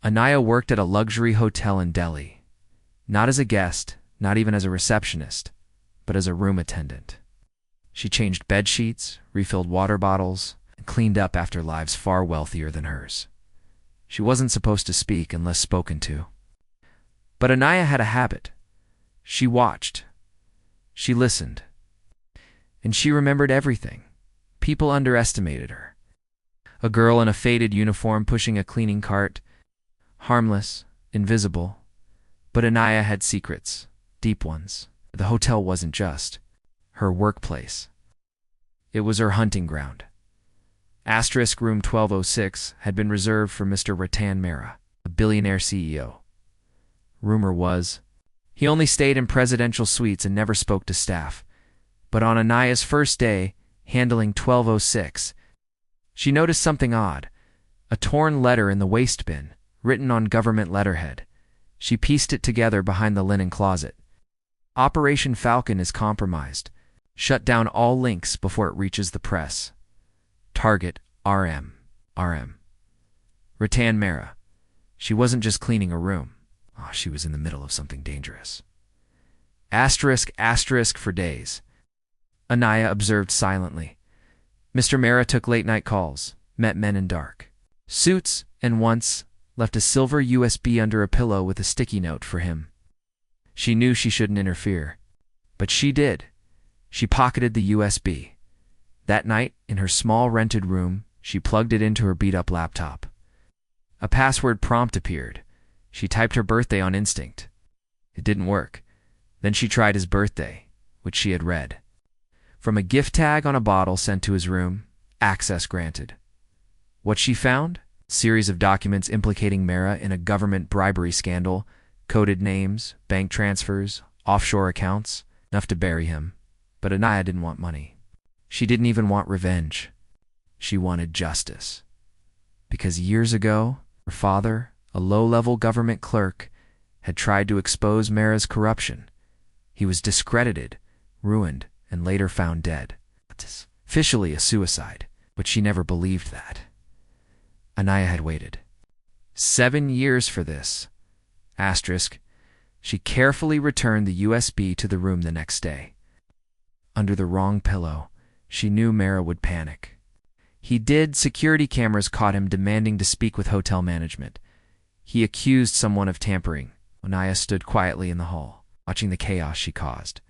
Anaya worked at a luxury hotel in Delhi. Not as a guest, not even as a receptionist, but as a room attendant. She changed bed sheets, refilled water bottles, and cleaned up after lives far wealthier than hers. She wasn't supposed to speak unless spoken to. But Anaya had a habit. She watched. She listened. And she remembered everything. People underestimated her. A girl in a faded uniform pushing a cleaning cart. Harmless, invisible. But Anaya had secrets, deep ones. The hotel wasn't just her workplace. It was her hunting ground. Asterisk room 1206 had been reserved for Mr. Ratan Mehra, a billionaire CEO. Rumor was, he only stayed in presidential suites and never spoke to staff. But on Anaya's first day, handling 1206, she noticed something odd. A torn letter in the waste bin, written on government letterhead. She pieced it together behind the linen closet. Operation Falcon is compromised. Shut down all links before it reaches the press. Target RM. Ratan Mehra. She wasn't just cleaning a room. Oh, she was in the middle of something dangerous. Asterisk for days. Anaya observed silently. Mr. Mehra took late-night calls, met men in dark suits, and once left a silver USB under a pillow with a sticky note for him. She knew she shouldn't interfere, but she did. She pocketed the USB. That night, in her small rented room, she plugged it into her beat-up laptop. A password prompt appeared. She typed her birthday on instinct. It didn't work. Then she tried his birthday, which she had read. From a gift tag on a bottle sent to his room, access granted. What she found? A series of documents implicating Mehra in a government bribery scandal, coded names, bank transfers, offshore accounts, enough to bury him. But Anaya didn't want money. She didn't even want revenge. She wanted justice. Because years ago, her father, a low-level government clerk, had tried to expose Mehra's corruption. He was discredited, ruined, and later found dead. Officially a suicide, but she never believed that. Anaya had waited 7 years for this. Asterisk. She carefully returned the USB to the room the next day. Under the wrong pillow, she knew Mehra would panic. He did. Security cameras caught him demanding to speak with hotel management. He accused someone of tampering. Anaya stood quietly in the hall, watching the chaos she caused.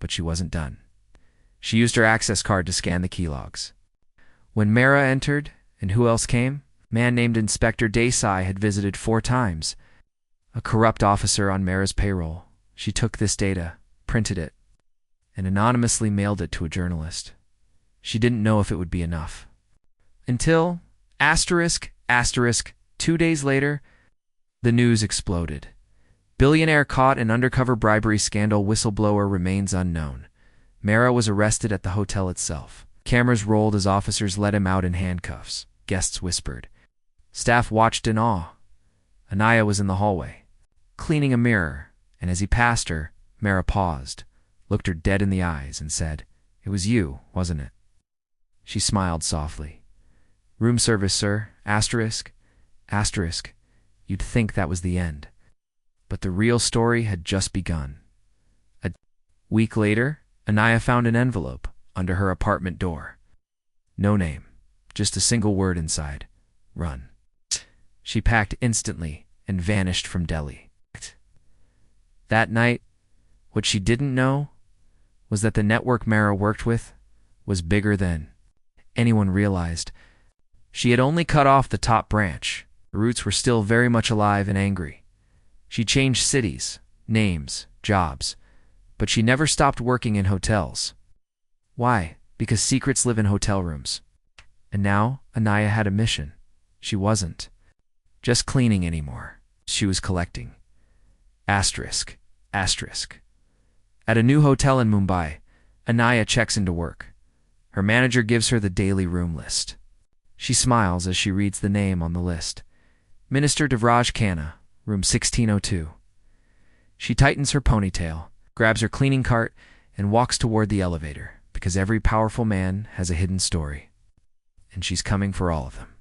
But she wasn't done. She used her access card to scan the key logs. When Mehra entered, and who else came? A man named Inspector Desai had visited 4 times. A corrupt officer on Mehra's payroll. She took this data, printed it, and anonymously mailed it to a journalist. She didn't know if it would be enough. Until, asterisk, 2 days later, the news exploded. Billionaire caught in undercover bribery scandal, whistleblower remains unknown. Mehra was arrested at the hotel itself. Cameras rolled as officers let him out in handcuffs. Guests whispered. Staff watched in awe. Anaya was in the hallway, cleaning a mirror, and as he passed her, Mehra paused, looked her dead in the eyes, and said, "It was you, wasn't it?" She smiled softly. "Room service, sir. Asterisk. You'd think that was the end. But the real story had just begun." A week later, Anaya found an envelope under her apartment door. No name, just a single word inside. Run. She packed instantly and vanished from Delhi. That night, what she didn't know was that the network Mehra worked with was bigger than anyone realized. She had only cut off the top branch. The roots were still very much alive and angry. She changed cities, names, jobs, but she never stopped working in hotels. Why? Because secrets live in hotel rooms. And now Anaya had a mission. She wasn't just cleaning anymore. She was collecting. Asterisk. At a new hotel in Mumbai, Anaya checks into work. Her manager gives her the daily room list. She smiles as she reads the name on the list. Minister Devraj Khanna, room 1602. She tightens her ponytail, grabs her cleaning cart, and walks toward the elevator, because every powerful man has a hidden story. And she's coming for all of them.